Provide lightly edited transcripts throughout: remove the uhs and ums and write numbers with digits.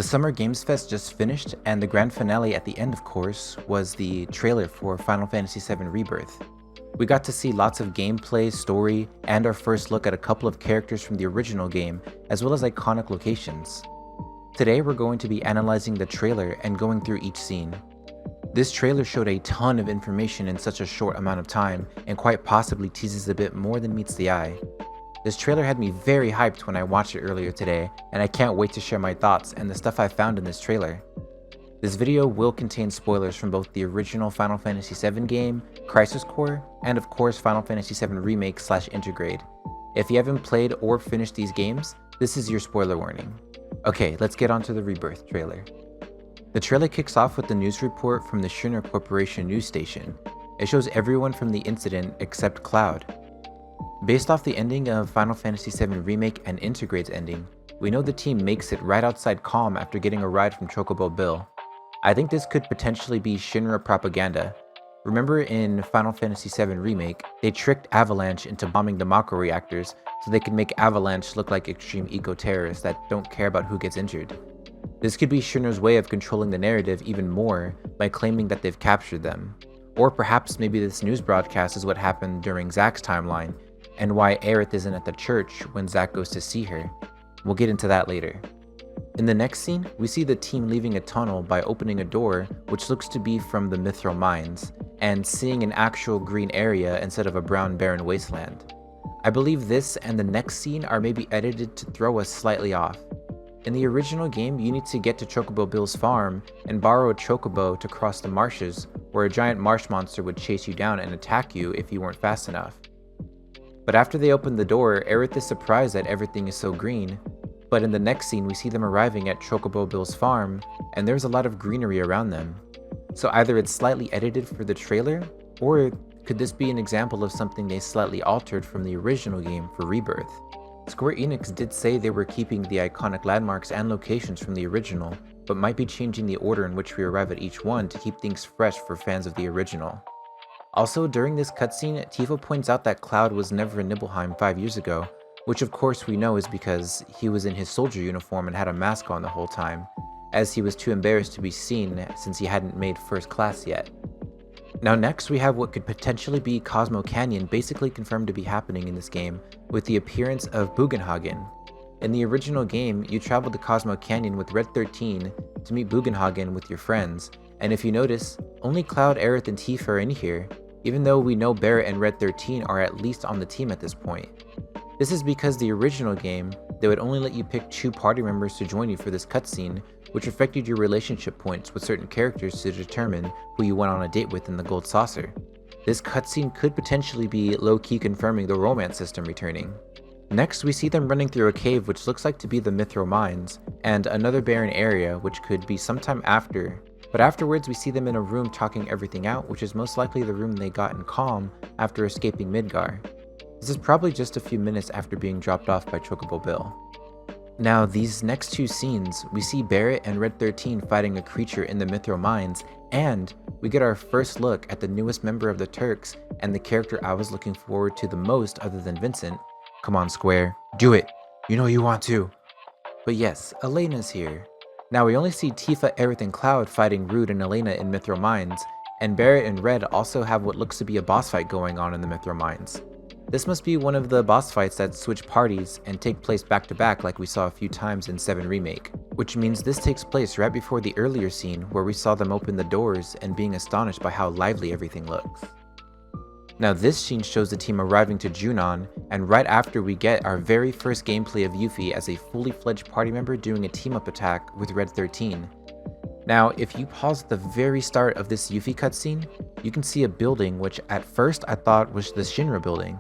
Summer Games Fest just finished, and the grand finale at the end, of course, was the trailer for Final Fantasy VII Rebirth. We got to see lots of gameplay, story, and our first look at a couple of characters from the original game, as well as iconic locations. Today we're going to be analyzing the trailer and going through each scene. This trailer showed a ton of information in such a short amount of time, and quite possibly teases a bit more than meets the eye. This trailer had me very hyped when I watched it earlier today, and I can't wait to share my thoughts and the stuff I found in this trailer. This video will contain spoilers from both the original Final Fantasy VII game, Crisis Core, and of course Final Fantasy VII Remake / Intergrade. If you haven't played or finished these games, this is your spoiler warning. Okay, let's get on to the Rebirth trailer. The trailer kicks off with the news report from the Shinra Corporation news station. It shows everyone from the incident except Cloud. Based off the ending of Final Fantasy VII Remake and Intergrade's ending, we know the team makes it right outside Calm after getting a ride from Chocobo Bill. I think this could potentially be Shinra propaganda. Remember in Final Fantasy VII Remake, they tricked Avalanche into bombing the Mako reactors so they could make Avalanche look like extreme eco-terrorists that don't care about who gets injured. This could be Shinra's way of controlling the narrative even more by claiming that they've captured them. Or perhaps maybe this news broadcast is what happened during Zack's timeline, and why Aerith isn't at the church when Zack goes to see her. We'll get into that later. In the next scene, we see the team leaving a tunnel by opening a door which looks to be from the Mithril Mines, and seeing an actual green area instead of a brown barren wasteland. I believe this and the next scene are maybe edited to throw us slightly off. In the original game, you need to get to Chocobo Bill's farm and borrow a chocobo to cross the marshes, where a giant marsh monster would chase you down and attack you if you weren't fast enough. But after they open the door, Aerith is surprised that everything is so green. But in the next scene, we see them arriving at Chocobo Bill's farm, and there's a lot of greenery around them. So either it's slightly edited for the trailer, or could this be an example of something they slightly altered from the original game for Rebirth? Square Enix did say they were keeping the iconic landmarks and locations from the original, but might be changing the order in which we arrive at each one to keep things fresh for fans of the original. Also, during this cutscene, Tifa points out that Cloud was never in Nibelheim 5 years ago, which of course we know is because he was in his soldier uniform and had a mask on the whole time, as he was too embarrassed to be seen since he hadn't made first class yet. Now next we have what could potentially be Cosmo Canyon basically confirmed to be happening in this game, with the appearance of Bugenhagen. In the original game, you traveled to Cosmo Canyon with Red 13 to meet Bugenhagen with your friends, and if you notice, only Cloud, Aerith, and Tifa are in here, even though we know Barret and Red 13 are at least on the team at this point. This is because the original game, they would only let you pick 2 party members to join you for this cutscene, which affected your relationship points with certain characters to determine who you went on a date with in the Gold Saucer. This cutscene could potentially be low-key confirming the romance system returning. Next, we see them running through a cave which looks like to be the Mithril Mines, and another barren area which could be sometime after. But afterwards we see them in a room talking everything out, which is most likely the room they got in Calm after escaping Midgar. This is probably just a few minutes after being dropped off by Chocobo Bill. Now these next 2 scenes, we see Barret and Red 13 fighting a creature in the Mithril Mines, and we get our first look at the newest member of the Turks and the character I was looking forward to the most other than Vincent. Come on Square, do it! You know you want to! But yes, Elena's here. Now we only see Tifa, Aerith, and Cloud fighting Rude and Elena in Mithril Mines, and Barret and Red also have what looks to be a boss fight going on in the Mithril Mines. This must be one of the boss fights that switch parties and take place back to back like we saw a few times in 7 Remake, which means this takes place right before the earlier scene where we saw them open the doors and being astonished by how lively everything looks. Now this scene shows the team arriving to Junon, and right after we get our very first gameplay of Yuffie as a fully fledged party member doing a team-up attack with Red 13. Now if you pause at the very start of this Yuffie cutscene, you can see a building which at first I thought was the Shinra building.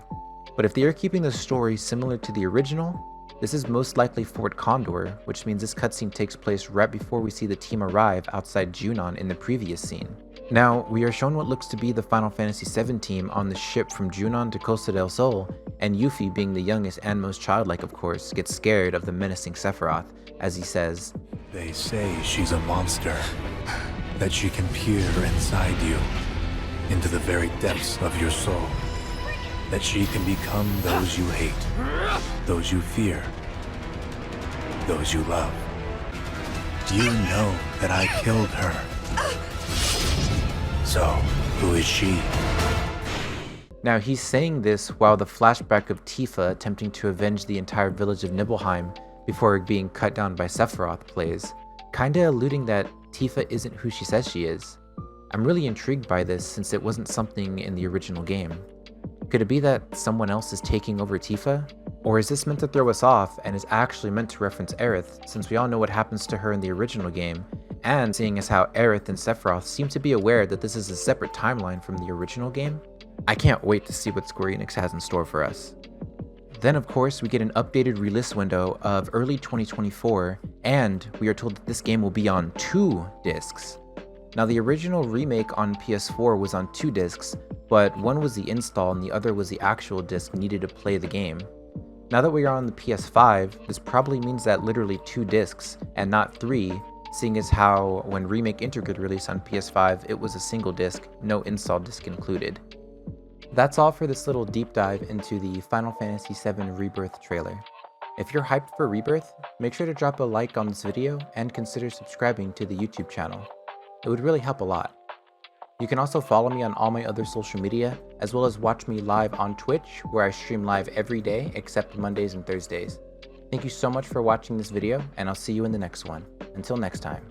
But if they are keeping the story similar to the original, this is most likely Fort Condor, which means this cutscene takes place right before we see the team arrive outside Junon in the previous scene. Now, we are shown what looks to be the Final Fantasy VII team on the ship from Junon to Costa del Sol, and Yuffie, being the youngest and most childlike of course, gets scared of the menacing Sephiroth, as he says, "They say she's a monster, that she can peer inside you, into the very depths of your soul. That she can become those you hate, those you fear, those you love." You know that I killed her. So, who is she? Now he's saying this while the flashback of Tifa attempting to avenge the entire village of Nibelheim before being cut down by Sephiroth plays, kinda alluding that Tifa isn't who she says she is. I'm really intrigued by this since it wasn't something in the original game. Could it be that someone else is taking over Tifa? Or is this meant to throw us off and is actually meant to reference Aerith, since we all know what happens to her in the original game, and seeing as how Aerith and Sephiroth seem to be aware that this is a separate timeline from the original game? I can't wait to see what Square Enix has in store for us. Then of course we get an updated release window of early 2024, and we are told that this game will be on 2 discs. Now the original remake on PS4 was on 2 discs, but one was the install and the other was the actual disc needed to play the game. Now that we are on the PS5, this probably means that literally 2 discs and not 3, seeing as how when Remake Intergrade released on PS5 it was a single disc, no install disc included. That's all for this little deep dive into the Final Fantasy VII Rebirth trailer. If you're hyped for Rebirth, make sure to drop a like on this video and consider subscribing to the YouTube channel. It would really help a lot. You can also follow me on all my other social media, as well as watch me live on Twitch, where I stream live every day except Mondays and Thursdays. Thank you so much for watching this video, and I'll see you in the next one. Until next time.